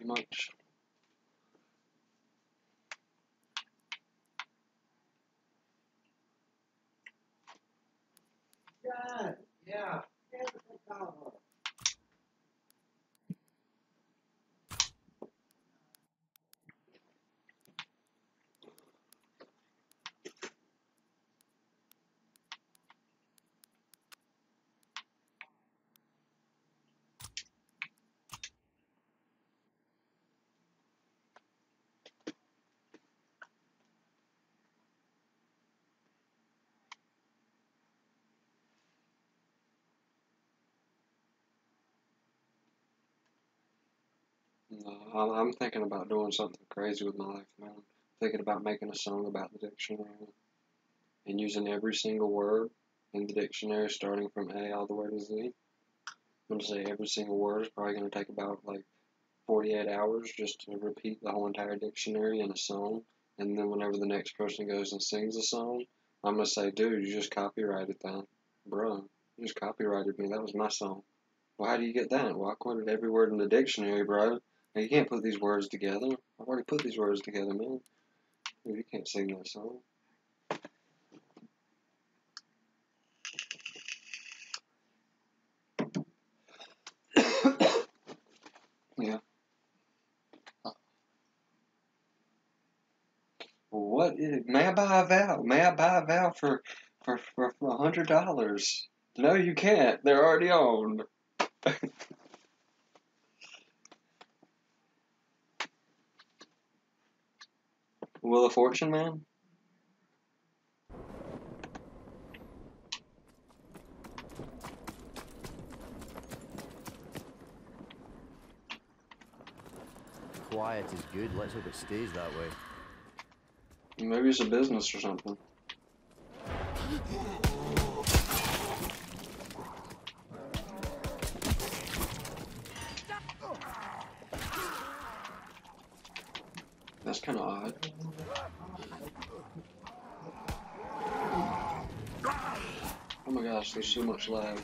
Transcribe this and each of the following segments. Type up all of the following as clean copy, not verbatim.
much. Yeah. No, I'm thinking about doing something crazy with my life, man. Thinking about making a song about the dictionary and using every single word in the dictionary, starting from A all the way to Z. I'm gonna say every single word is probably gonna take about like 48 hours just to repeat the whole entire dictionary in a song. And then whenever the next person goes and sings a song, I'm gonna say, dude, you just copyrighted that, bro. You just copyrighted me. That was my song. Well, how do you get that? Well, I quoted every word in the dictionary, bro. Now, you can't put these words together. I've already put these words together, man. Dude, you can't sing that song. Yeah. What is? May I buy a vowel? May I buy a vowel for $100? No, you can't. They're already owned. Wheel of Fortune, man. Quiet is good. Let's hope it stays that way. Maybe it's a business or something. That's kind of odd. Oh my gosh, there's so much lag.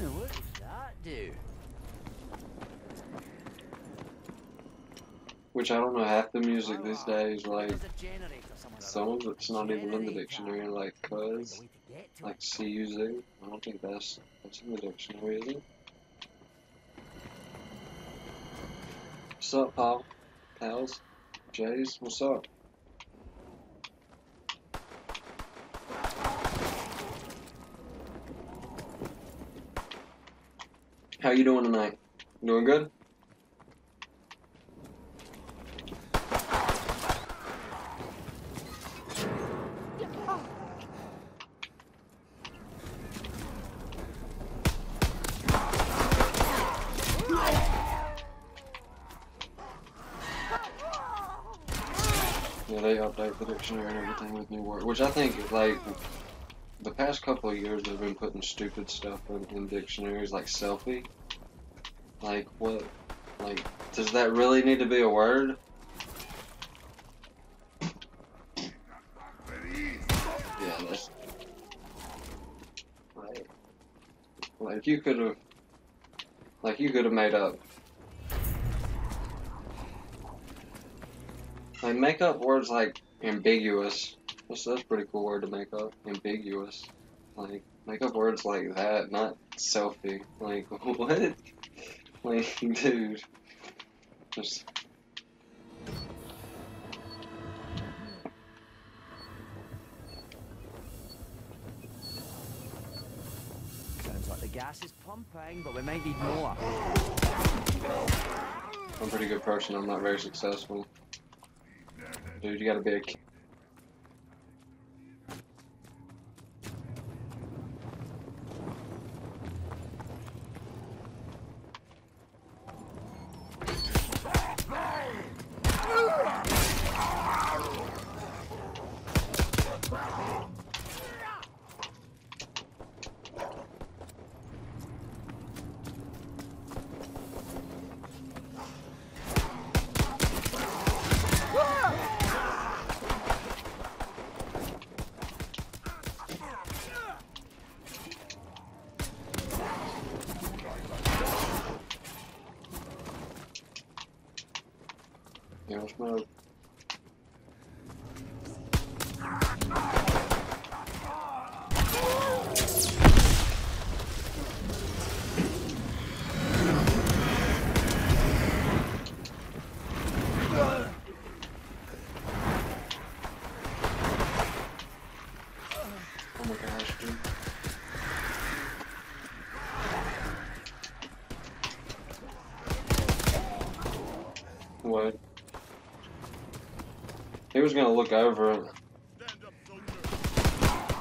What does that do? Which I don't know, half the music these days, like, some of it's not even in the dictionary, like cuz, like CUZ. I don't think that's in the dictionary, is it? What's up, Paul? Pals? Jays? What's up? How you doing tonight? Doing good? Yeah, they update the dictionary and everything with new words, which I think, like, the past couple of years they've been putting stupid stuff in dictionaries, like selfie. Like, what? Like, does that really need to be a word? Yeah, that's... Like you could have... Like, you could have made up... Like, make up words like ambiguous. That's a pretty cool word to make up. Ambiguous. Like, make up words like that, not selfie. Like, what? Like, dude. Just... Sounds like the gas is pumping, but we might need more. I'm a pretty good person, I'm not very successful. Dude, you gotta be a kid. mode. Oh my gosh, dude. What? He was gonna look over it.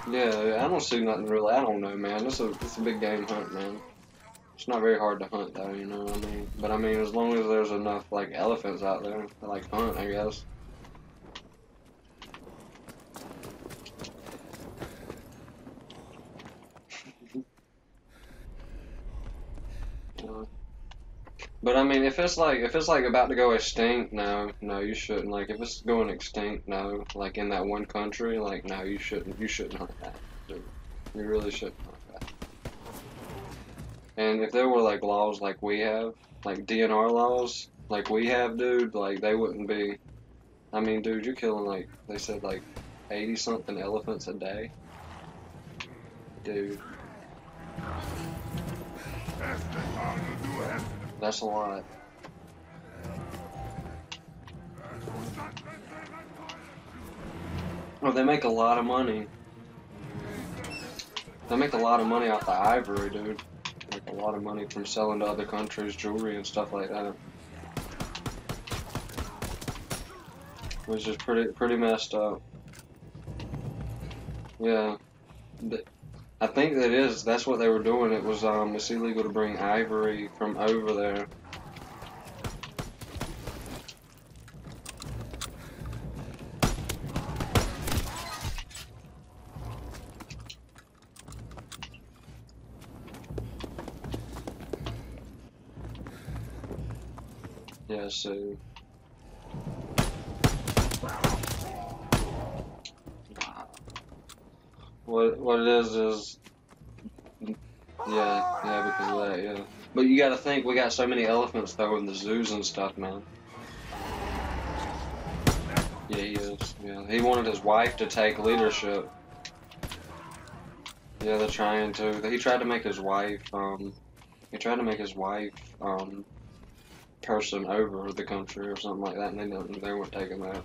Yeah, I don't see nothing really. I don't know, man. It's a big game hunt, man. It's not very hard to hunt, though, you know what I mean? But I mean, as long as there's enough, like, elephants out there to, like, hunt, I guess. But I mean, if it's like about to go extinct, no, you shouldn't. Like, if it's going extinct, no. Like in that one country, like, no, you shouldn't hunt that, dude. You really shouldn't hunt that. And if there were like laws like we have, like DNR laws, like we have, dude, like they wouldn't be. I mean, dude, you're killing like they said like 80 something elephants a day, dude. That's a lot. Oh, they make a lot of money. They make a lot of money off the ivory, dude. Like a lot of money from selling to other countries, jewelry and stuff like that. Which is pretty messed up. Yeah. I think that's what they were doing. It was it's illegal to bring ivory from over there. Yeah, so what it is yeah, because of that, yeah. But you gotta think, we got so many elephants though in the zoos and stuff, man. Yeah, he is. Yeah, he wanted his wife to take leadership. Yeah, they're trying to. He tried to make his wife. He tried to make his wife person over the country or something like that, and they weren't taking that.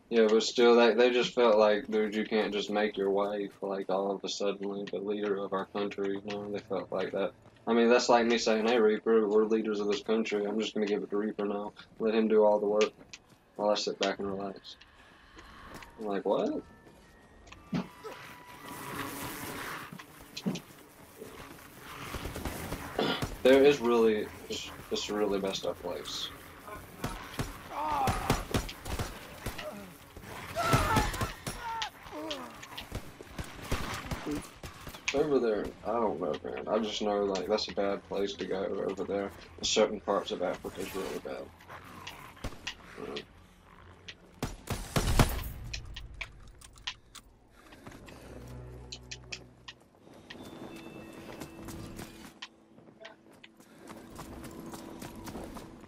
Yeah, but still, they just felt like, dude, you can't just make your wife like all of a sudden the leader of our country. You know, they felt like that. I mean, that's like me saying, hey, Reaper, we're leaders of this country. I'm just gonna give it to Reaper now. Let him do all the work while I sit back and relax. I'm like, what? There is really, it's a really messed up place. Over there, I don't know, man. I just know, like, that's a bad place to go over there. Certain parts of Africa is really bad.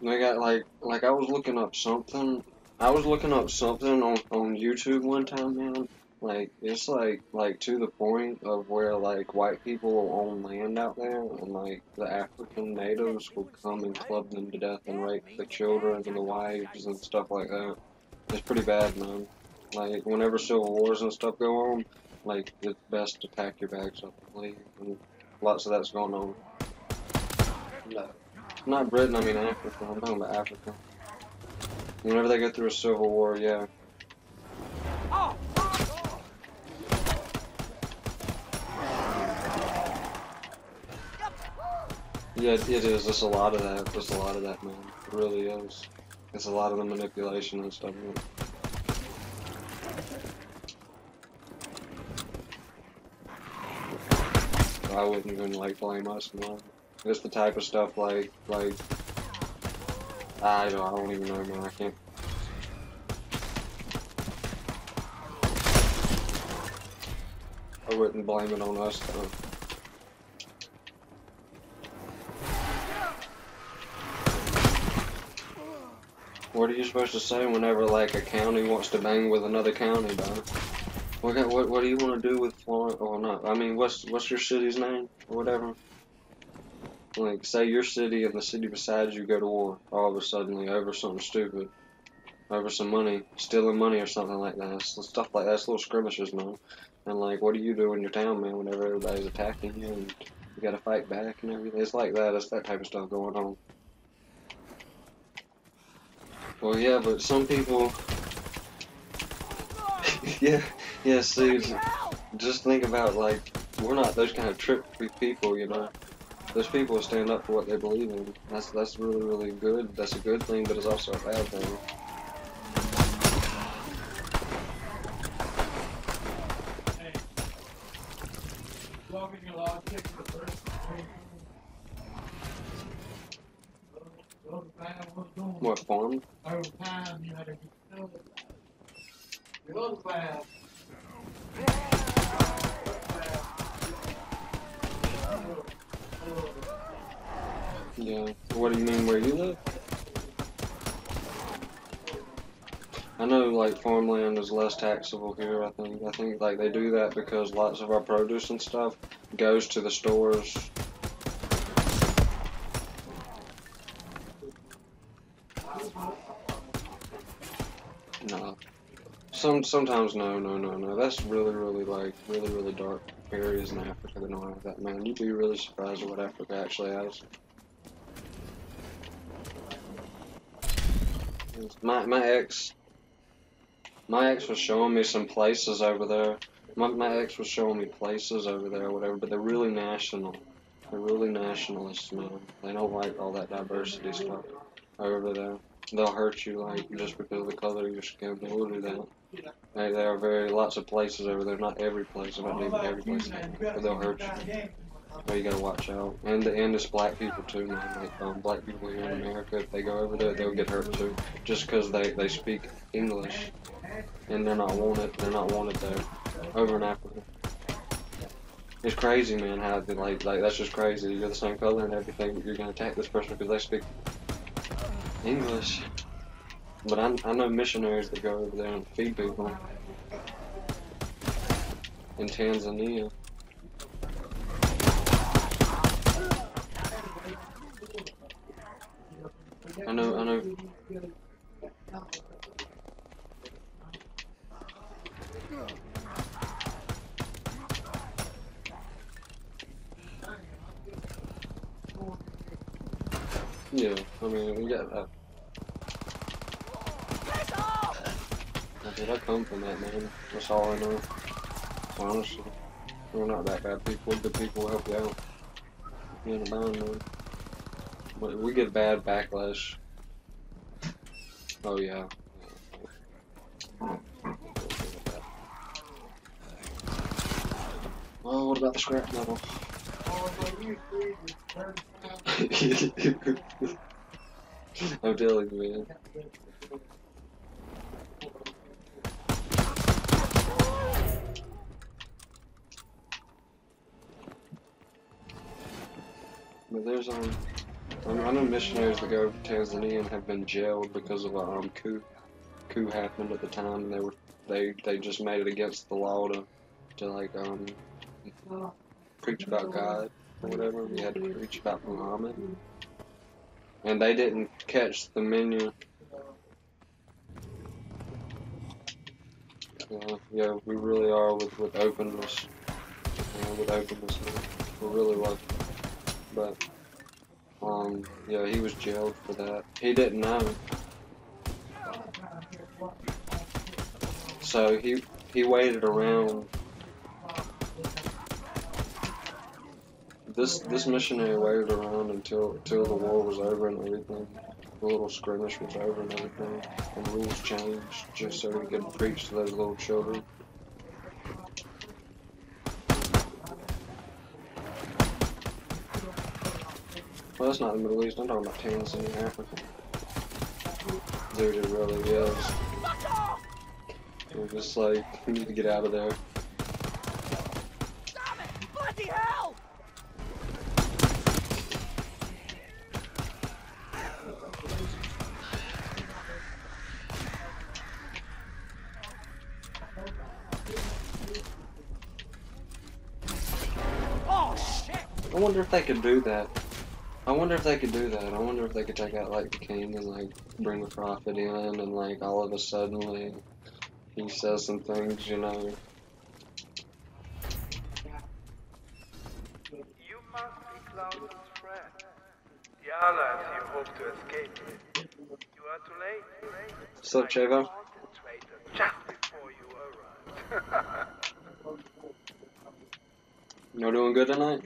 They got like I was looking up something. I was looking up something on YouTube one time, man. Like it's like to the point of where like white people will own land out there, and like the African natives will come and club them to death and rape the children and the wives and stuff like that. It's pretty bad, man. Like whenever civil wars and stuff go on, like it's best to pack your bags up and leave. And lots of that's going on. No. Not Britain, I mean Africa. I'm talking about Africa. Whenever they go through a civil war, yeah. Yeah, it is. There's a lot of that. There's a lot of that, man. It really is. It's a lot of the manipulation and stuff. Man. I wouldn't even like blame us, man. It's the type of stuff like I don't even know, man. I can't. I wouldn't blame it on us, though. What are you supposed to say whenever like a county wants to bang with another county, dog? What do you want to do with Florida or not? I mean, what's your city's name or whatever? Like, say your city and the city beside you go to war all of a sudden over something stupid, over some money, stealing money or something like that. Stuff like that's little skirmishes, man. And like, what do you do in your town, man, whenever everybody's attacking you and you got to fight back and everything? It's like that. It's that type of stuff going on. Well, yeah, but some people, yeah, yeah. See, just think about like we're not those kind of trippy people, you know. Those people stand up for what they believe in. That's really really good. That's a good thing, but it's also a bad thing. What farm? Yeah. What do you mean where you live? I know like farmland is less taxable here, I think. I think like they do that because lots of our produce and stuff goes to the stores. No. Sometimes no. That's really like really dark areas in Africa that don't have that, man. You'd be really surprised at what Africa actually has. My ex was showing me some places over there. My ex was showing me places over there or whatever, but they're really national. They're really nationalists, man. They don't like all that diversity stuff over there. They'll hurt you like just because of the color of your skin. They will do that. There are lots of places over there. Not every place, not even every place, but they'll hurt you. So you gotta watch out. And it's black people too, man. Like black people here in America, if they go over there, they'll get hurt too, just because they speak English, and they're not wanted. They're not wanted there, over in Africa. It's crazy, man. How they like that's just crazy. You're the same color and everything, but you're gonna attack this person because they speak English. But I know missionaries that go over there and feed people in Tanzania. I know. Yeah, I mean, we got that. Dude, I come from that, man. That's all I know. Honestly, we're not that bad people. Good people will help you out. You ain't bound, man. But we get bad backlash. Oh yeah. Oh, what about the scrap metal? I'm telling you, man. But there's I know missionaries that go to Tanzania and have been jailed because of a coup happened at the time, and they just made it against the law to like preach about God or whatever. We had to preach about Muhammad, and they didn't catch the menu. Yeah, we really are with openness. With openness, man. We're really lucky. But yeah, he was jailed for that. He didn't know. So he waited around. This missionary waited around until the war was over and everything. The little skirmish was over and everything, and the rules changed just so he could preach to those little children. Well, that's not the Middle East. I'm talking about Tanzania, Africa. Dude, it really is. We're just like, we need to get out of there. Damn it! Bloody hell! I wonder if they could do that. I wonder if they could do that. I wonder if they could take out like the king and like bring the prophet in and like all of a sudden like, he says some things, you know. You must be Klaus's friend. The allies you hope to escape with. You are too late. What's up, Chavo? Concentrated just before you arrived. Y'all doing good tonight?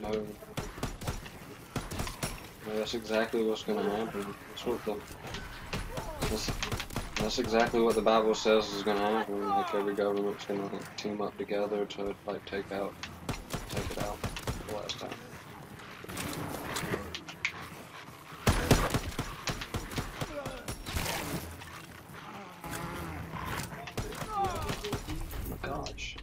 No. No, that's exactly what's gonna happen. That's exactly what the Bible says is gonna happen. Like every government's gonna like, team up together to like take it out the last time. Oh my gosh.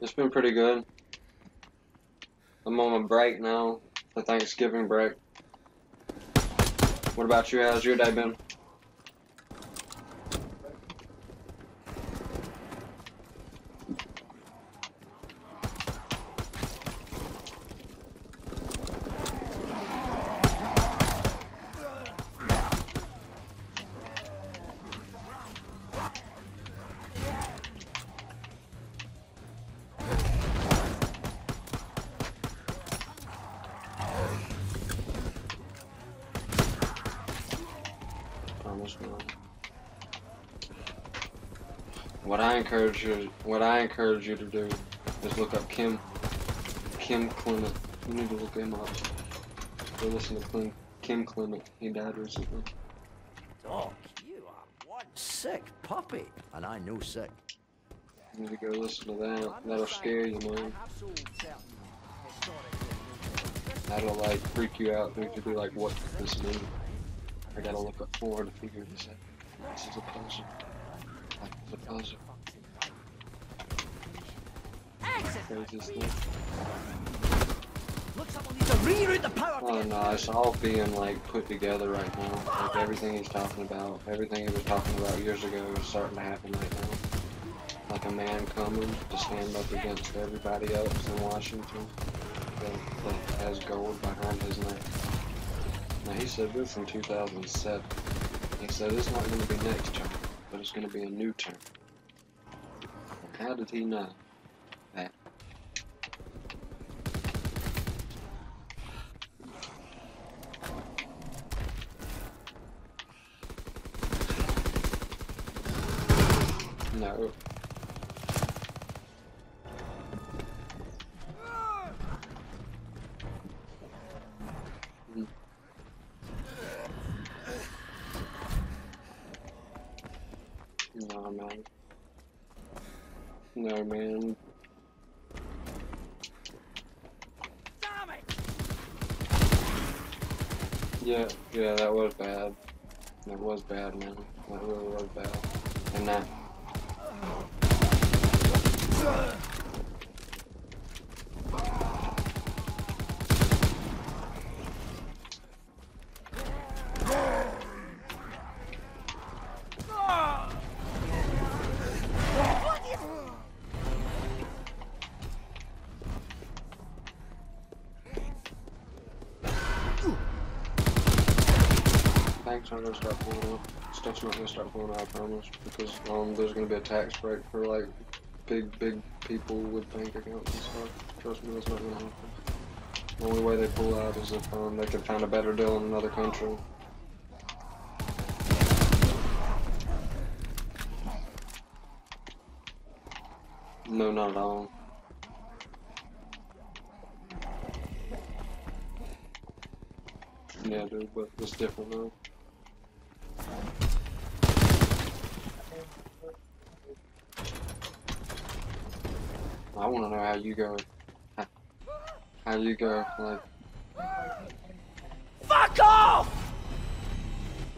It's been pretty good. I'm on my break now, the Thanksgiving break. What about you? How's your day been? What I encourage you to do is look up Kim Clement. You need to look him up. Go listen to Kim Clement. He died recently. Dog, you are one sick puppy, and I know sick. You need to go listen to that. That'll scare you, man. That'll like freak you out. Make you be like, what could this mean? I gotta look up more to figure this out. This is a puzzle. Like it's a puzzle. Craziest thing. Oh no, it's all being like put together right now. Like everything he's talking about, everything he was talking about years ago is starting to happen right now. Like a man coming to stand up against everybody else in Washington that has gold behind his neck. Now he said this in 2007. He said it's not going to be next term, but it's going to be a new term. How did he know that? No. No, man. No, man. Damn it! Yeah, that was bad. That was bad, man. That really was bad. And that. Banks aren't gonna start pulling up. Stuff's not gonna start pulling out, I promise. Because there's gonna be a tax break for like big people with bank accounts and stuff. Trust me, that's not gonna happen. The only way they pull out is if they can find a better deal in another country. No, not at all. Yeah, dude, but it's different though. I want to know how you go. How you go? Like, Fuck off!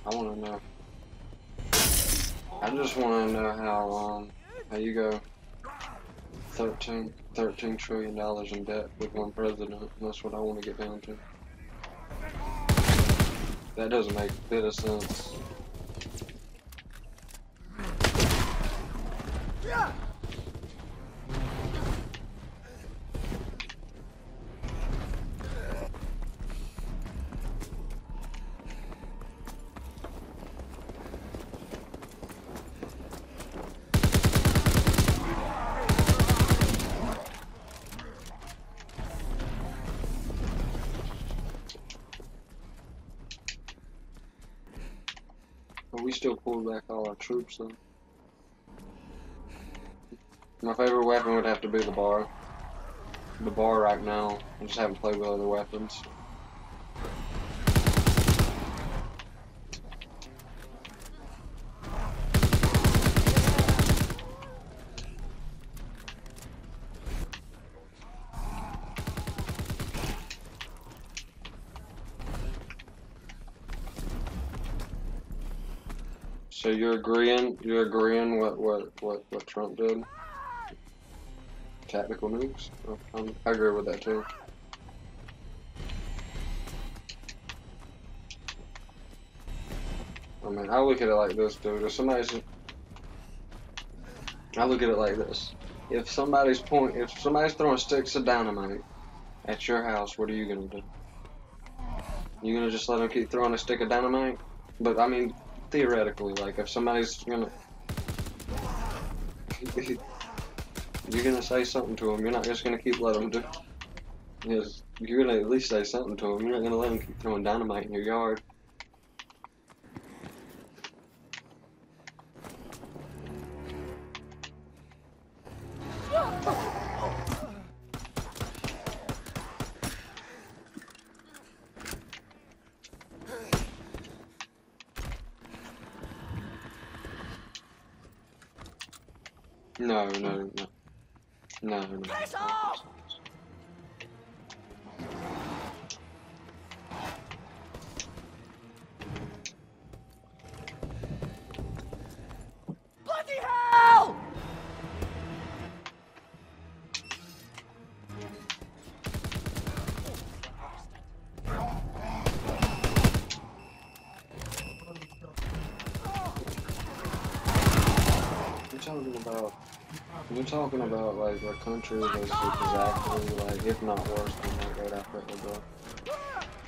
I want to know. I just want to know how you go 13 trillion dollars in debt with one president. That's what I want to get down to. That doesn't make a bit of sense. But we still pulled back all our troops though. My favorite weapon would have to be the bar. The bar right now. I just haven't played with other weapons. So you're agreeing what Trump did? Tactical nukes? I agree with that too. I mean, I look at it like this, dude. If I look at it like this. If somebody's throwing sticks of dynamite at your house, what are you gonna do? You gonna just let them keep throwing a stick of dynamite? But I mean, theoretically, like if somebody's gonna, you're gonna say something to them. You're not just gonna keep letting them do. Because you're gonna at least say something to them. You're not gonna let them keep throwing dynamite in your yard. No. Piss off! Bloody hell! You're talking about like a country that's exactly like, if not worse than like right after it was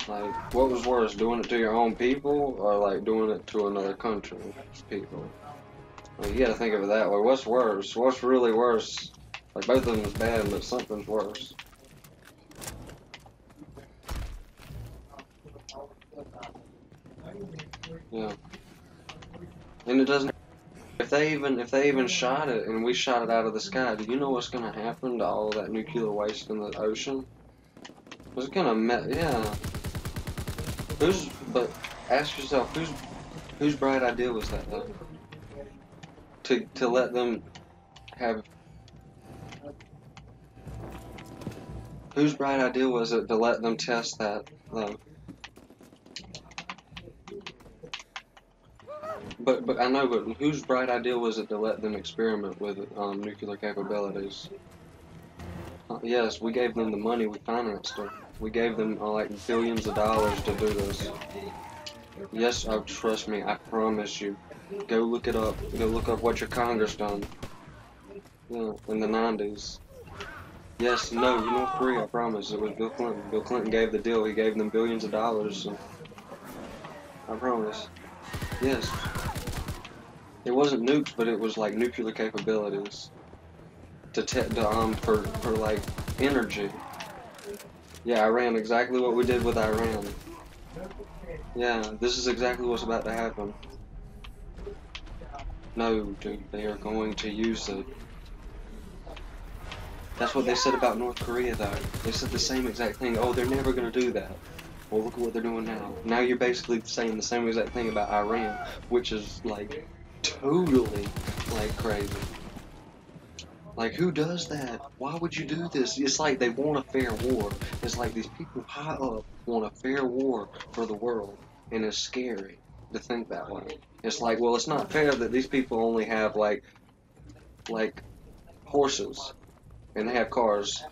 like, what was worse, doing it to your own people or like doing it to another country's people? Like, you gotta think of it that way. What's worse? What's really worse? Like both of them is bad, but something's worse. Yeah, and it doesn't. If they even shot it and we shot it out of the sky, do you know what's gonna happen to all of that nuclear waste in the ocean? It's gonna yeah. But ask yourself, whose bright idea was that though? To let them have. Whose bright idea was it to let them test that though? But I know, but whose bright idea was it to let them experiment with nuclear capabilities? Yes, we gave them the money, we financed them. We gave them like billions of dollars to do this. Yes, trust me, I promise you. Go look it up. Go look up what your Congress done. Yeah, in the 90s. Yes, no, North Korea, I promise. It was Bill Clinton. Bill Clinton gave the deal. He gave them billions of dollars. And I promise. Yes. It wasn't nukes, but it was like nuclear capabilities. For like energy. Yeah, Iran, exactly what we did with Iran. Yeah, this is exactly what's about to happen. No, dude, they are going to use it. That's what they said about North Korea, though. They said the same exact thing. Oh, they're never going to do that. Well, look at what they're doing now. Now you're basically saying the same exact thing about Iran, which is, like, totally, like, crazy. Like, who does that? Why would you do this? It's like they want a fair war. It's like these people high up want a fair war for the world, and it's scary to think that way. It's like, well, it's not fair that these people only have like horses and they have cars.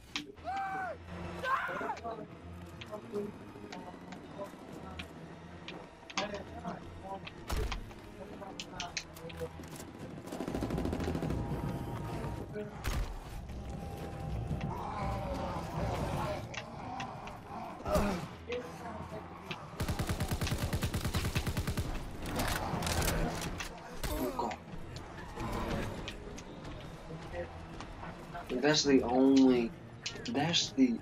Oh God. And that's the only. That's the.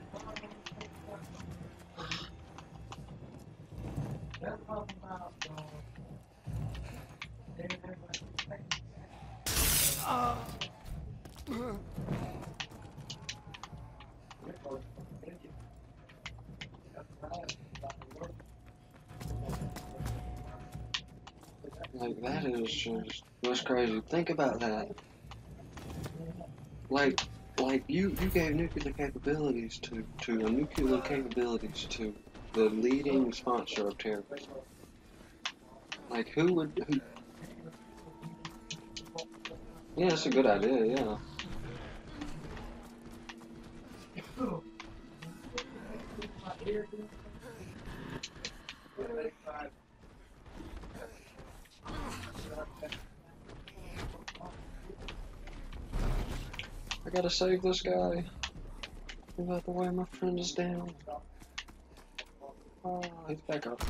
Like, that is just. That's crazy. Think about that. Like, you gave nuclear capabilities to the leading sponsor of terrorism. Like, who? Yeah, it's a good idea. Yeah. I gotta save this guy. About the way my friend is down. Oh, he's back up.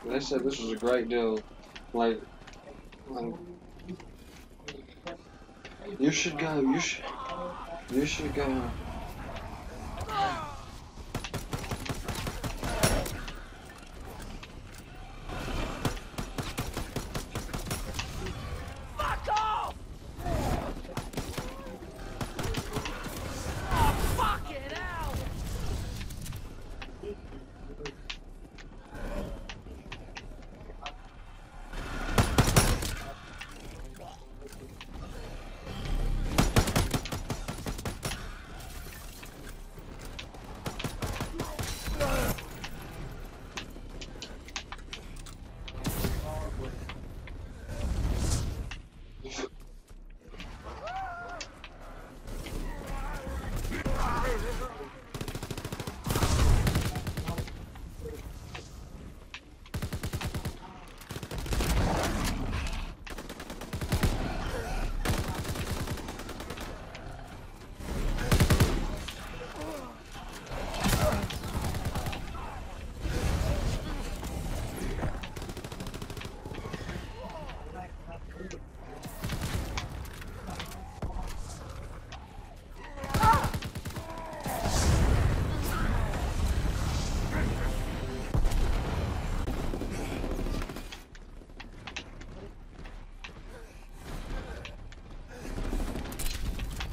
They said this was a great deal. Like you should go. You should go.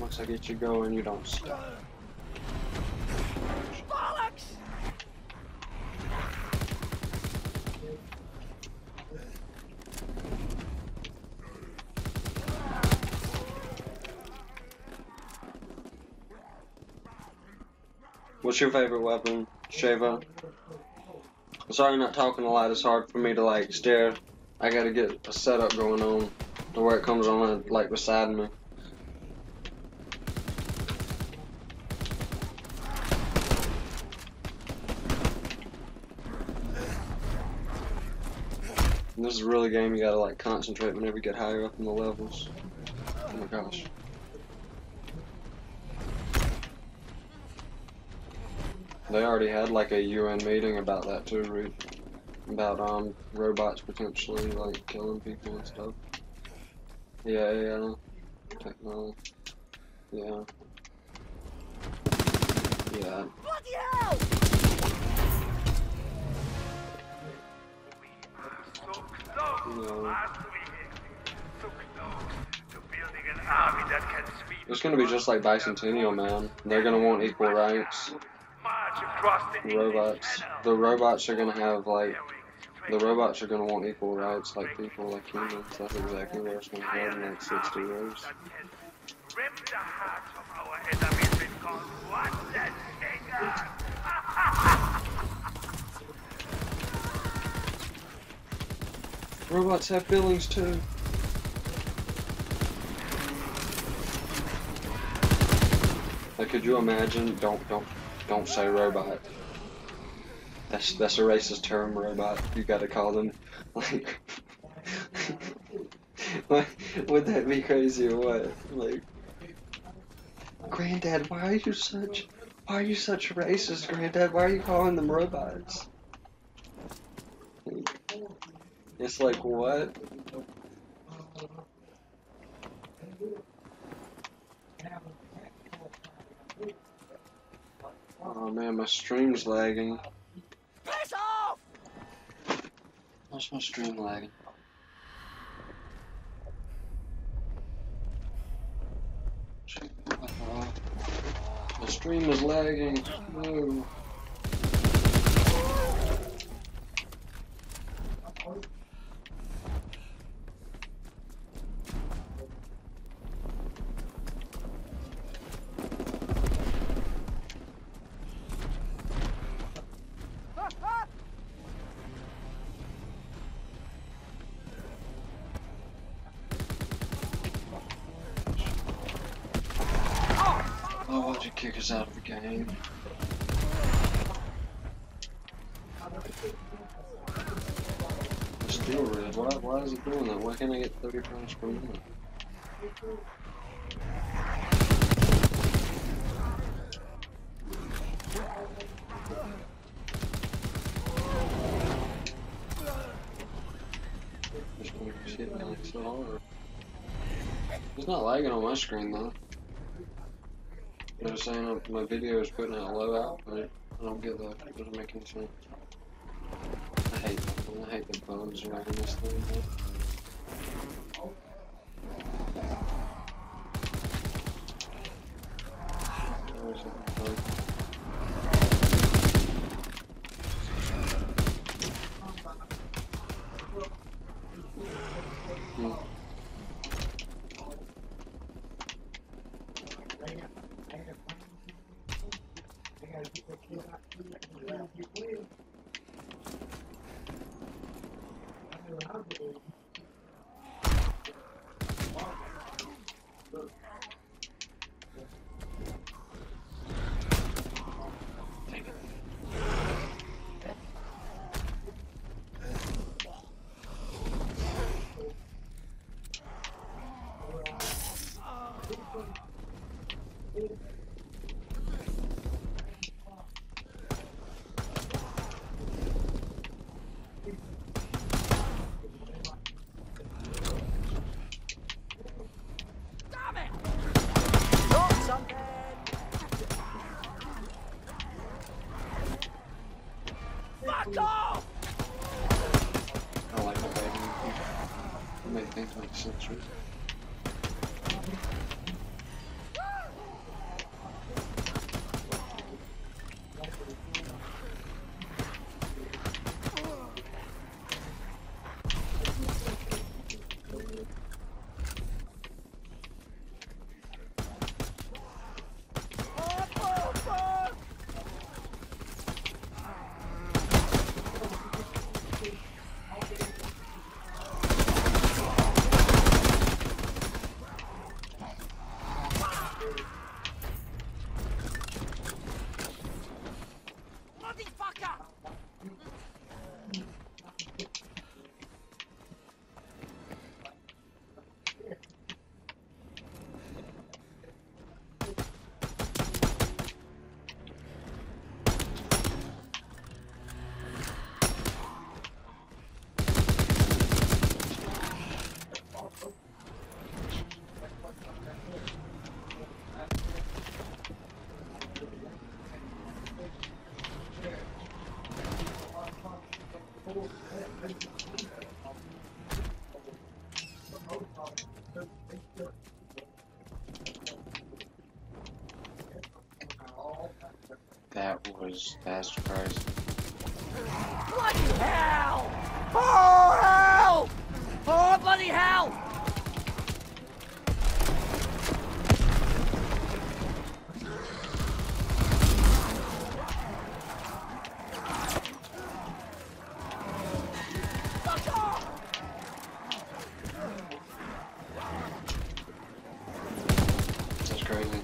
Once I get you going, you don't stop. What's your favorite weapon, Shava? I'm sorry I'm not talking a lot. It's hard for me to like stare. I gotta get a setup going on to where it comes on like beside me. And this is really a game you gotta like concentrate whenever you get higher up in the levels. Oh my gosh. They already had like a UN meeting about that too, Reed. About robots potentially like killing people and stuff. Yeah. Technology. Yeah. Yeah. Bloody hell! So close No. last week. army that can sweep It's gonna be just like Bicentennial, man. They're gonna want equal rights. march across the English Robots. Channel. The robots are gonna have like. The robots are gonna want equal rights like people, like humans. That's exactly where it's gonna head in like 60 years. That can rip the hearts of our enemies because one dead finger. Robots have feelings too. Like, could you imagine? Don't say robot. That's a racist term, robot. You gotta call them like. Would that be crazy or what? Like, Granddad, why are you such racist, Granddad? Why are you calling them robots? It's like, what? Oh man, my stream's lagging. Piss off! What's my stream lagging? The stream is lagging. No. Oh, why'd you kick us out of the game? It's still red. Why is it doing that? Why can't I get 30 frames per minute? Just gonna shit me like so hard. It's not lagging on my screen though. They're saying my video is putting out low output. I don't get that. It doesn't make any sense. I hate the bones around this thing. Where's it? Damn it! That's crazy. Bloody hell! Oh, hell! Oh, bloody hell! That's crazy.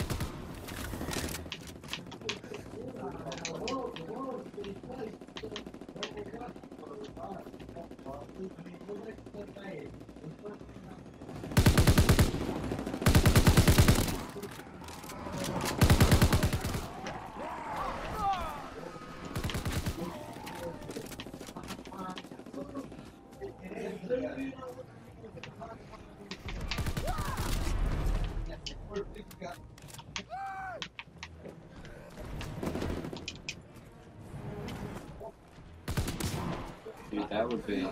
Dude, that would be.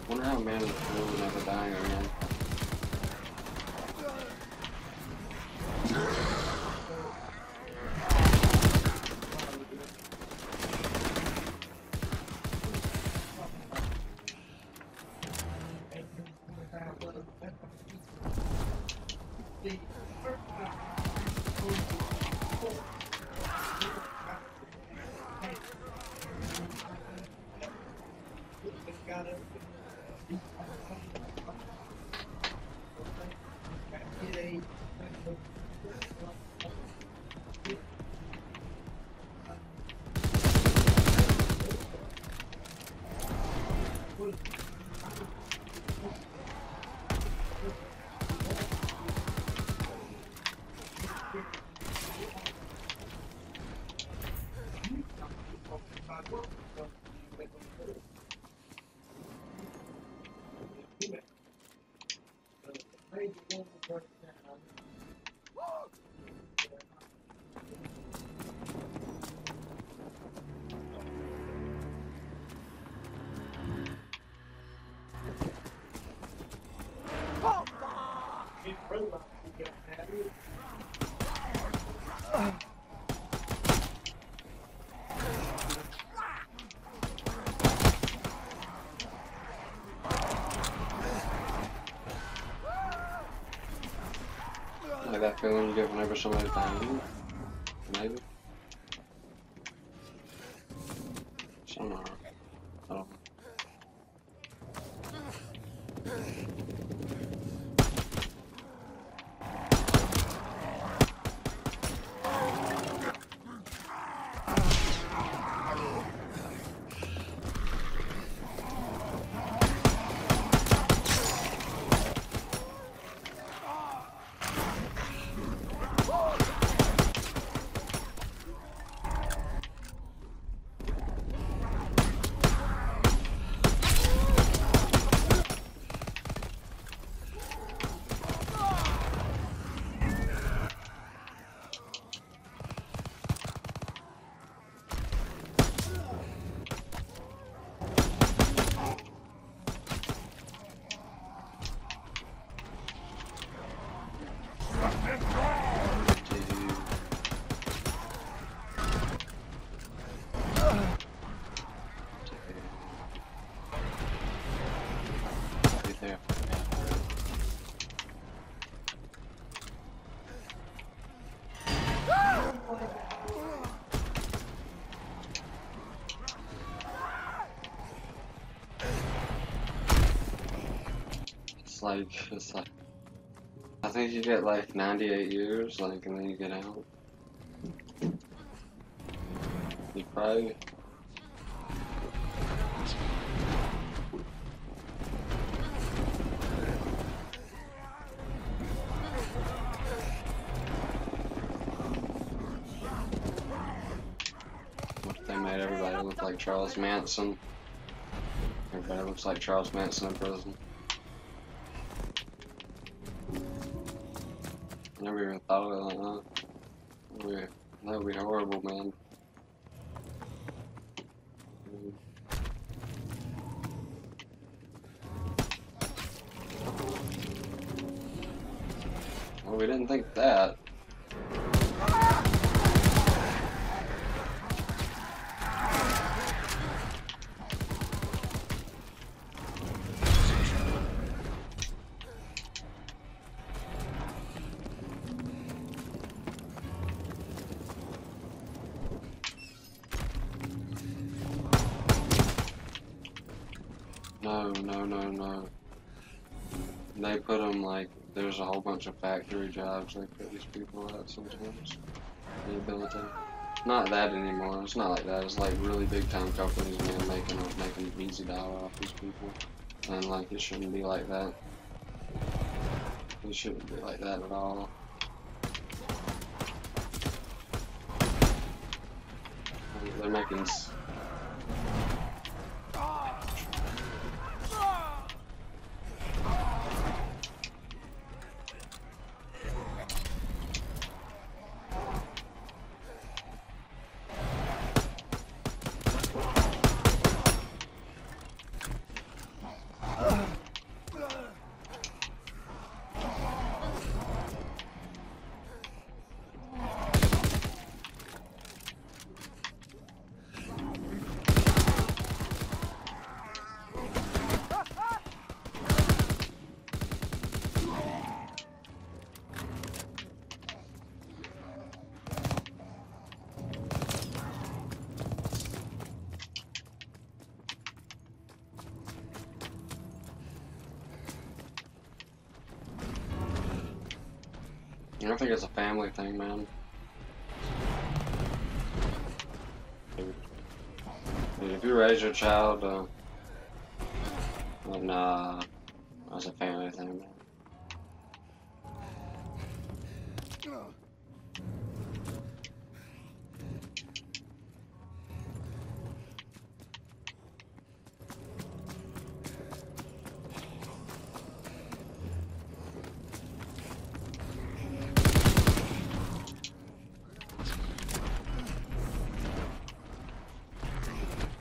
Wonder how man is really never dying again. Like that feeling you get whenever somebody's dying. Maybe. Somehow. I don't know. It's like, I think you get like 98 years, like, and then you get out. You probably. What if they made everybody look like Charles Manson? Everybody looks like Charles Manson in prison. I never even thought of it like that. That would be horrible, man. Well, we didn't think that. No. They put them like, there's a whole bunch of factory jobs they put these people at sometimes. Rehabilitate. Not that anymore. It's not like that. It's like really big time companies, man, making easy dollar off these people. And like, it shouldn't be like that. It shouldn't be like that at all. They're making. I think it's a family thing, man. Dude, if you raise your child, well, nah, that's a family thing, man.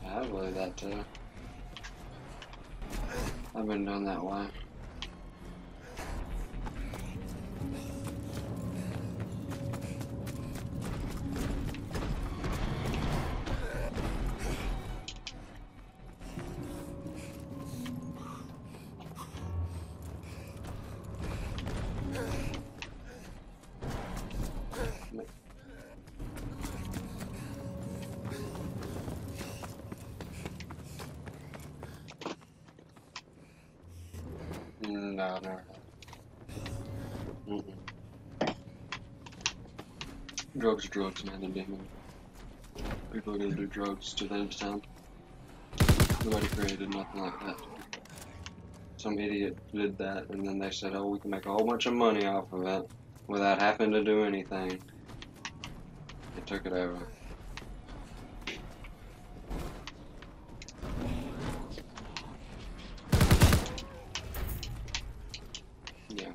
I believe that too. I've been doing that way. No, never had. Drugs are drugs, man, and demon. People are gonna do drugs to the end of time. Nobody created nothing like that. Some idiot did that, and then they said, oh, we can make a whole bunch of money off of it without having to do anything. They took it over. Yeah.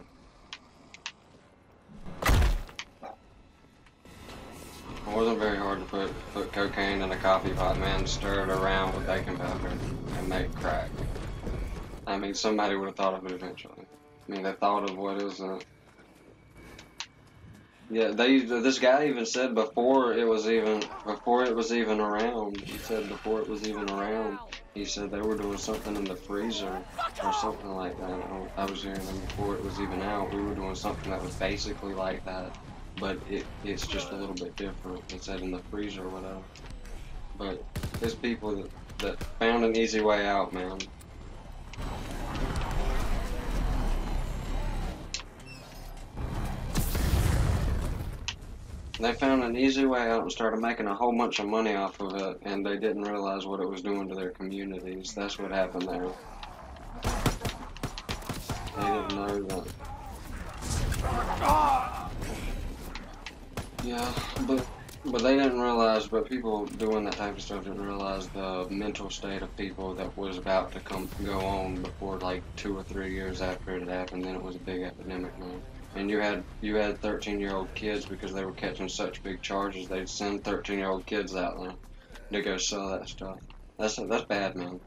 It wasn't very hard to put cocaine in a coffee pot, man, stir it around with baking powder, and make crack. I mean, somebody would have thought of it eventually. I mean, they thought of what is yeah, this guy even said before it was even around. He said before it was even around. He said they were doing something in the freezer or something like that. I was hearing them before it was even out. We were doing something that was basically like that, but it's just a little bit different. It said in the freezer or whatever. But there's people that found an easy way out, man. They found an easy way out and started making a whole bunch of money off of it, and they didn't realize what it was doing to their communities. That's what happened there. They didn't know that. Yeah, but they didn't realize, but people doing that type of stuff didn't realize the mental state of people that was about to go on before, like 2 or 3 years after it happened. Then it was a big epidemic, man. And you had 13-year-old kids, because they were catching such big charges. They'd send 13-year-old kids out there to go sell that stuff. That's bad, man.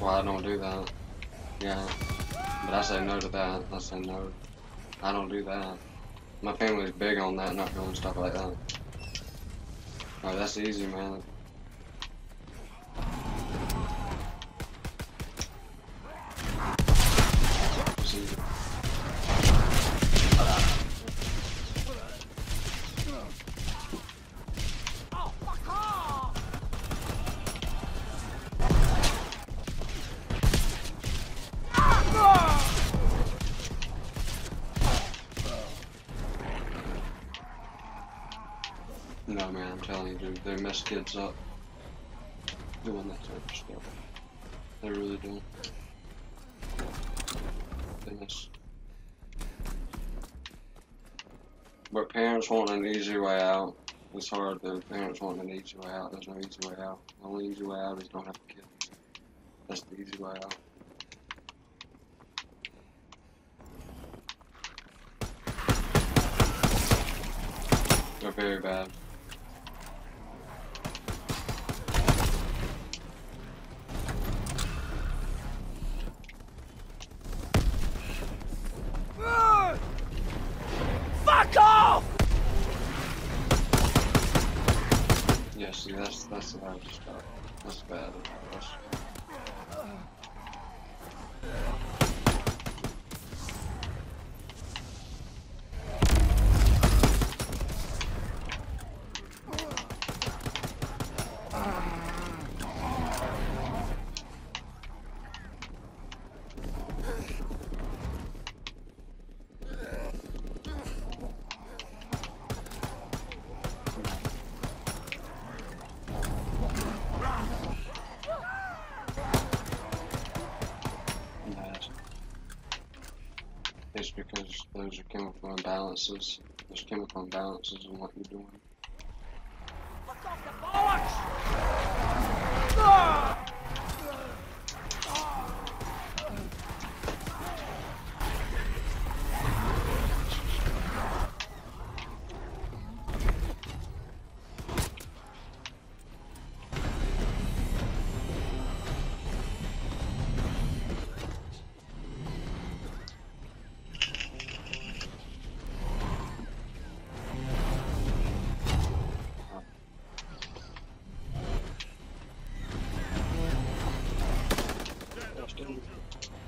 why I don't do that. Yeah. But I say no to that. I say no. I don't do that. My family's big on that, not doing stuff like that. Oh, that's easy, man. It's easy. No, man, I'm telling you, dude, they mess kids up doing that type of stuff. They really do. They mess. But parents want an easy way out. It's hard, though. Parents want an easy way out. There's no easy way out. The only easy way out is don't have a kid. That's the easy way out. They're very bad. Fuck off! Yeah, see, that's the bad stuff. That's bad. That's... It's because those are chemical imbalances. There's chemical imbalances in what you're doing. Fuck off the bollocks!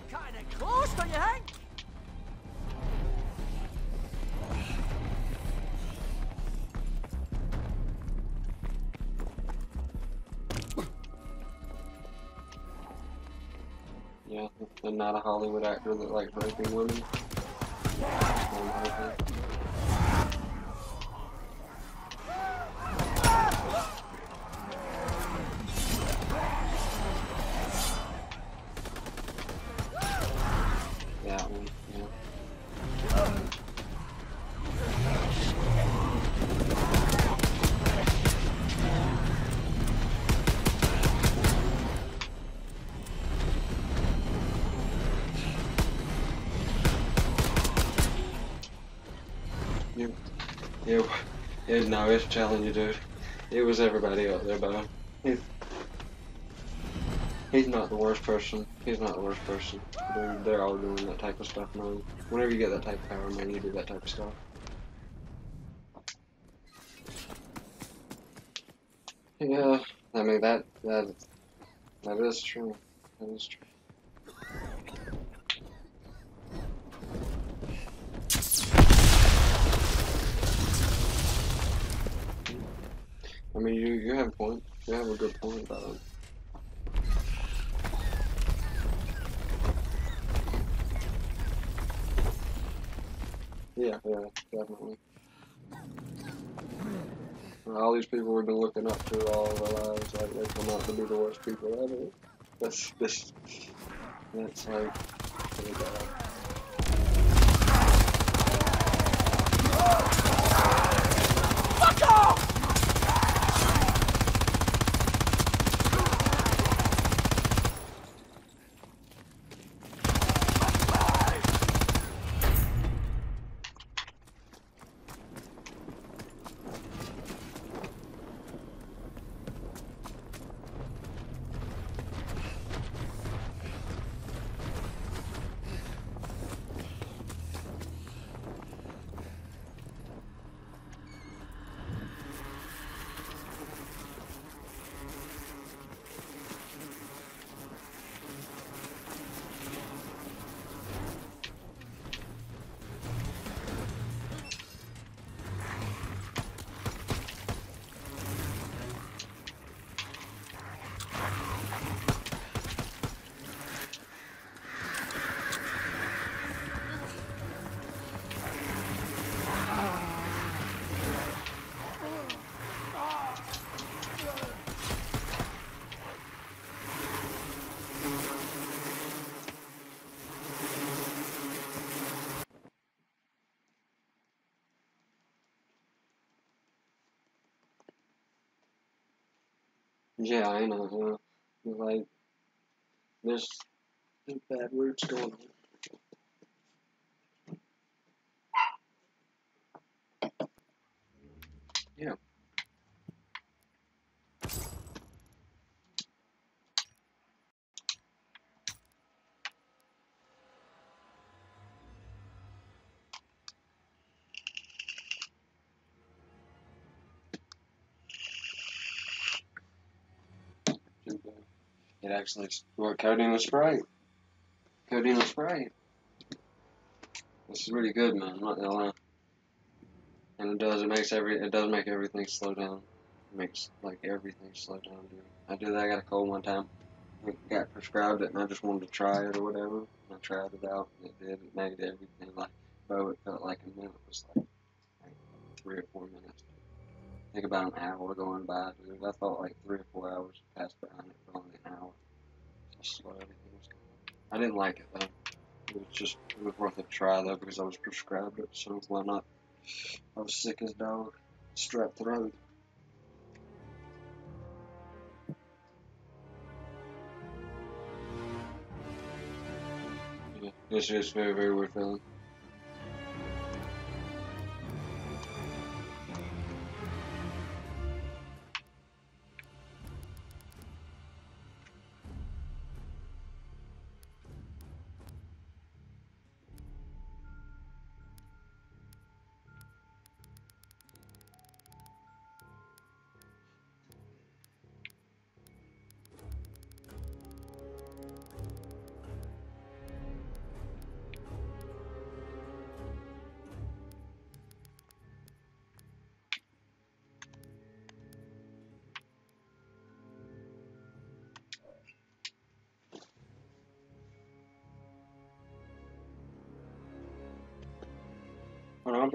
Kinda close, don't you think? Yeah, and not a Hollywood actor that likes raping women. That one, yeah. No, it's telling you, dude. It was everybody out there, but he's not the worst person. He's not the worst person. They're all doing that type of stuff, man. Whenever you get that type of power, man, you do that type of stuff. Yeah, I mean that is true. That is true. I mean, you have a point. You have a good point about it. Yeah, definitely. All these people we've been looking up to all of our lives, like they come out to be the worst people ever. That's like pretty bad. Fuck off! Yeah, I know. Like, there's bad roots going on. Yeah. It actually, well, codeine and Sprite. Codeine and Sprite. This is really good, man. I'm not gonna lie. And it does make everything slow down. It makes, like, everything slow down, dude. I did that, I got a cold one time. I got prescribed it, and I just wanted to try it or whatever. And I tried it out, and it did. It made everything, like, bro, it felt like a minute was like 3 or 4 minutes. Think about an hour going by, dude. I thought like 3 or 4 hours passed by, and it was only an hour. Just slow everything was going. I didn't like it though. It was worth a try though because I was prescribed it, so why not? I was sick as a dog, strep throat. Yeah, it's just very, very weird feeling. Hold on,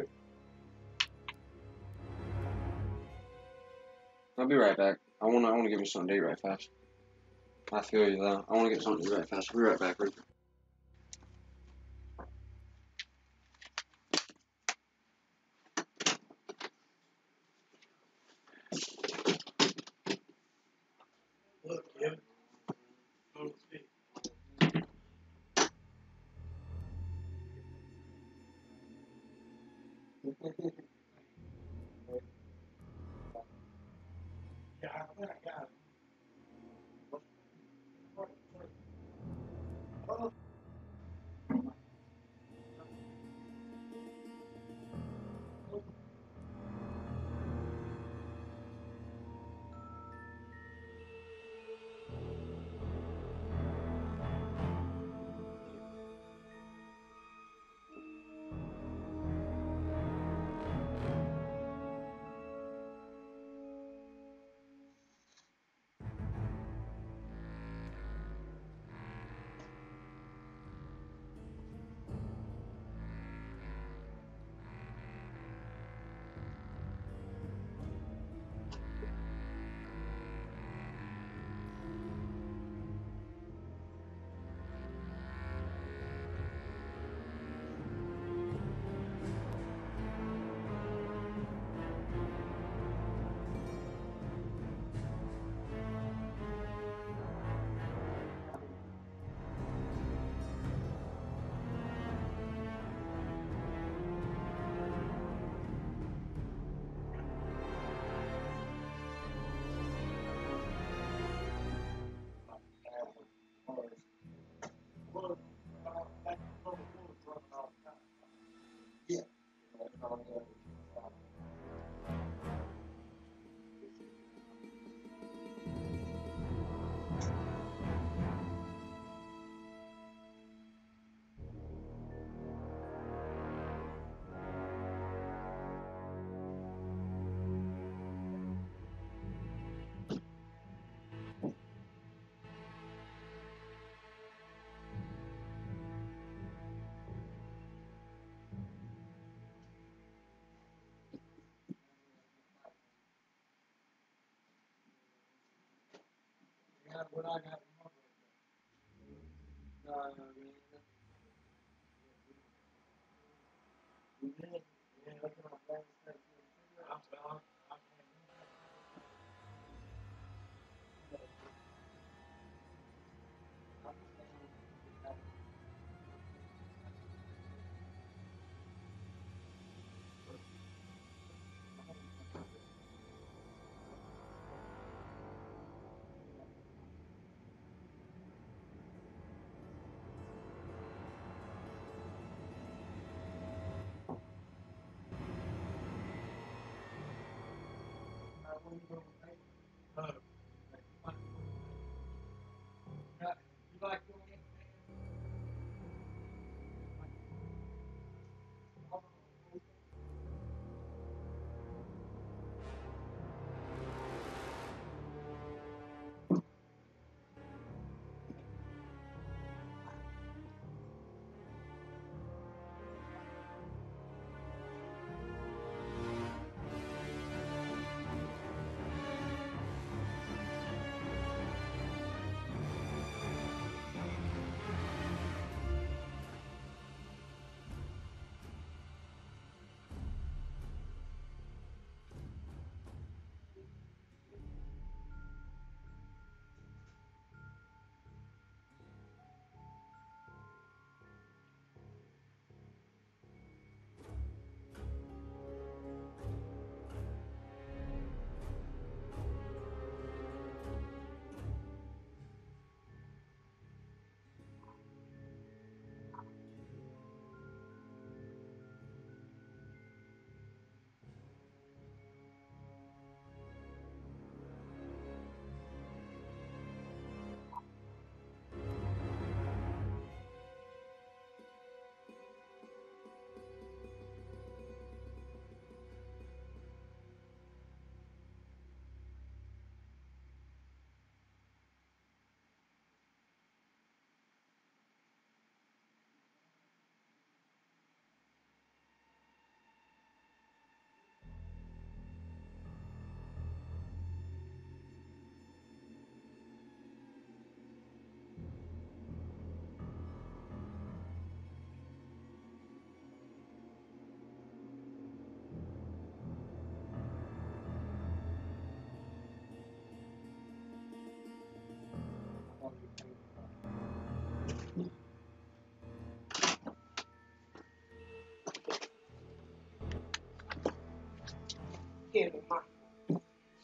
I'll be right back. I wanna give you something to eat right fast. I feel you though. I wanna get something to eat right fast. I'll be right back, Rick. Look, yeah. Don't speak. Yeah, I think I got it. Oh, yeah. Yeah, what I got. Yeah, that's what I'm saying. like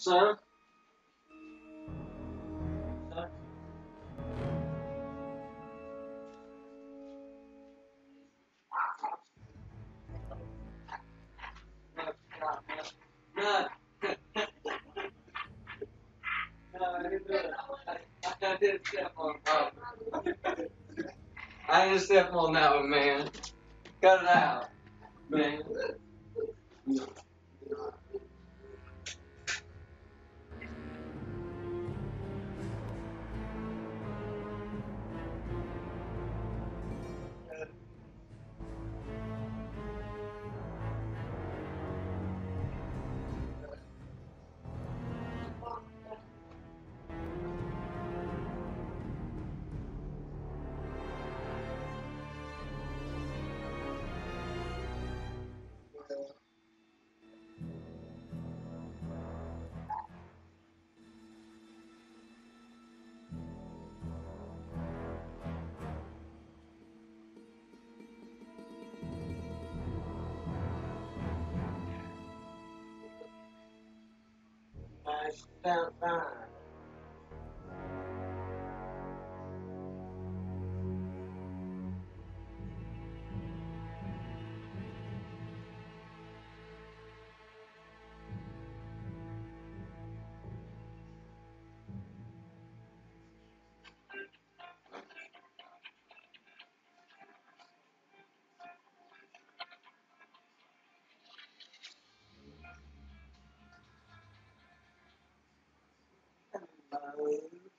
Sir? No. No, I didn't do it. I did step on I didn't step on that one, man. Cut it out, man. sound fine. Hello.